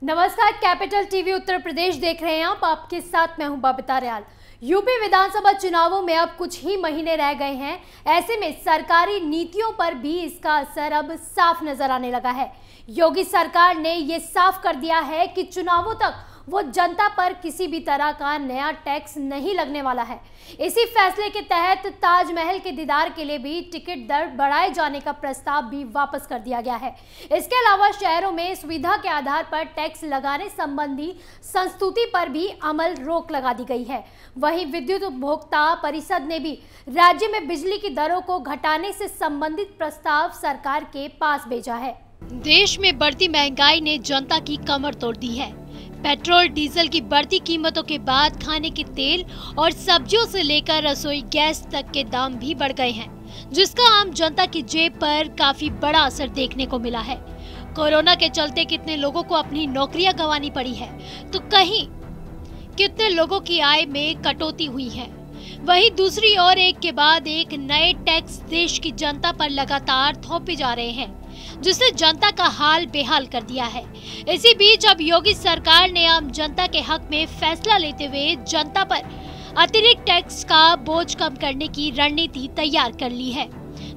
नमस्कार, capital TV Uttar Pradesh देख रहे हैं आप। आपके साथ मैं हूं बबीता रियाल। यूपी विधानसभा चुनावों में अब कुछ ही महीने रह गए हैं। ऐसे में सरकारी नीतियों पर भी इसका असर अब साफ नजर आने लगा है। योगी सरकार ने ये साफ कर दिया है कि चुनावों तक वो जनता पर किसी भी तरह का नया टैक्स नहीं लगने वाला है। इसी फैसले के तहत ताजमहल के दीदार के लिए भी टिकट दर बढ़ाए जाने का प्रस्ताव भी वापस कर दिया गया है। इसके अलावा शहरों में सुविधा के आधार पर टैक्स लगाने संबंधी संस्तुति पर भी अमल रोक लगा दी गई है। वहीं विद्युत उपभोक्ता परिषद ने भी राज्य में बिजली की दरों को घटाने से संबंधित प्रस्ताव सरकार के पास भेजा है। देश में बढ़ती महंगाई ने जनता की कमर तोड़ दी है। पेट्रोल डीजल की बढ़ती कीमतों के बाद खाने के तेल और सब्जियों से लेकर रसोई गैस तक के दाम भी बढ़ गए हैं, जिसका आम जनता की जेब पर काफी बड़ा असर देखने को मिला है। कोरोना के चलते कितने लोगों को अपनी नौकरियां गंवानी पड़ी है, तो कहीं कितने लोगों की आय में कटौती हुई है। वहीं दूसरी ओर एक के बाद एक नए टैक्स देश की जनता पर लगातार थोपे जा रहे हैं, जिसने जनता का हाल बेहाल कर दिया है। इसी बीच अब योगी सरकार ने आम जनता के हक में फैसला लेते हुए जनता पर अतिरिक्त टैक्स का बोझ कम करने की रणनीति तैयार कर ली है।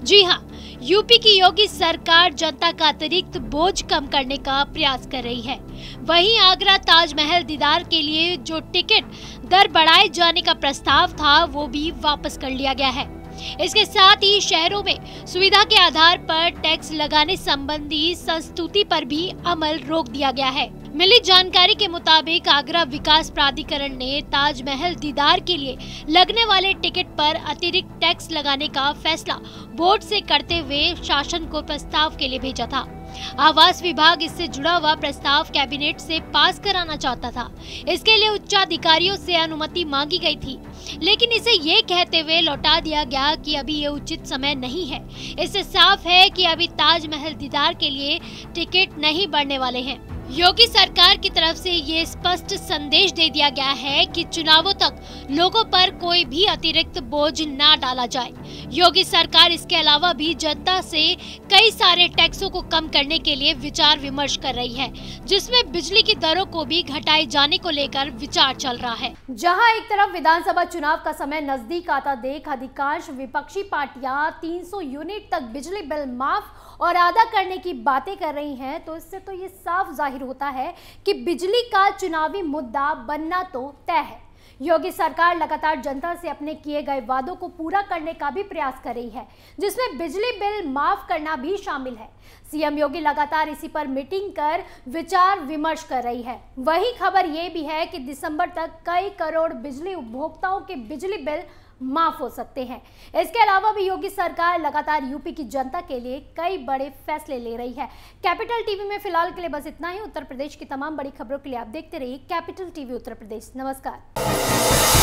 जी हां, यूपी की योगी सरकार जनता का अतिरिक्त बोझ कम करने का प्रयास कर रही है। वहीं आगरा ताजमहल दीदार के लिए जो टिकट दर बढ़ाए जाने का प्रस्ताव था, वो भी वापस कर लिया गया है। इसके साथ ही शहरों में सुविधा के आधार पर टैक्स लगाने संबंधी संस्तुति पर भी अमल रोक दिया गया है। मिली जानकारी के मुताबिक आगरा विकास प्राधिकरण ने ताजमहल दीदार के लिए लगने वाले टिकट पर अतिरिक्त टैक्स लगाने का फैसला बोर्ड से करते हुए शासन को प्रस्ताव के लिए भेजा था। आवास विभाग इससे जुड़ा हुआ प्रस्ताव कैबिनेट से पास कराना चाहता था। इसके लिए उच्चाधिकारियों से अनुमति मांगी गई थी, लेकिन इसे ये कहते हुए लौटा दिया गया कि अभी ये उचित समय नहीं है। इससे साफ है कि अभी ताजमहल दीदार के लिए टिकट नहीं बढ़ने वाले हैं। योगी सरकार की तरफ से ये स्पष्ट संदेश दे दिया गया है कि चुनावों तक लोगों पर कोई भी अतिरिक्त बोझ ना डाला जाए। योगी सरकार इसके अलावा भी जनता से कई सारे टैक्सों को कम करने के लिए विचार विमर्श कर रही है, जिसमें बिजली की दरों को भी घटाए जाने को लेकर विचार चल रहा है। जहां एक तरफ विधानसभा चुनाव का समय नजदीक आता देख अधिकांश विपक्षी पार्टियां 300 यूनिट तक बिजली बिल माफ और अदा करने की बातें कर रही हैं, तो इससे तो ये साफ जाहिर होता है कि बिजली का चुनावी मुद्दा बनना तो तय है। योगी सरकार लगातार जनता से अपने किए गए वादों को पूरा करने का भी प्रयास कर रही है, जिसमें बिजली बिल माफ करना भी शामिल है। सीएम योगी लगातार इसी पर मीटिंग कर विचार विमर्श कर रही है। वही खबर ये भी है कि दिसंबर तक कई करोड़ बिजली उपभोक्ताओं के बिजली बिल माफ हो सकते हैं। इसके अलावा भी योगी सरकार लगातार यूपी की जनता के लिए कई बड़े फैसले ले रही है। कैपिटल टीवी में फिलहाल के लिए बस इतना ही। उत्तर प्रदेश की तमाम बड़ी खबरों के लिए आप देखते रहिए कैपिटल टीवी उत्तर प्रदेश। नमस्कार।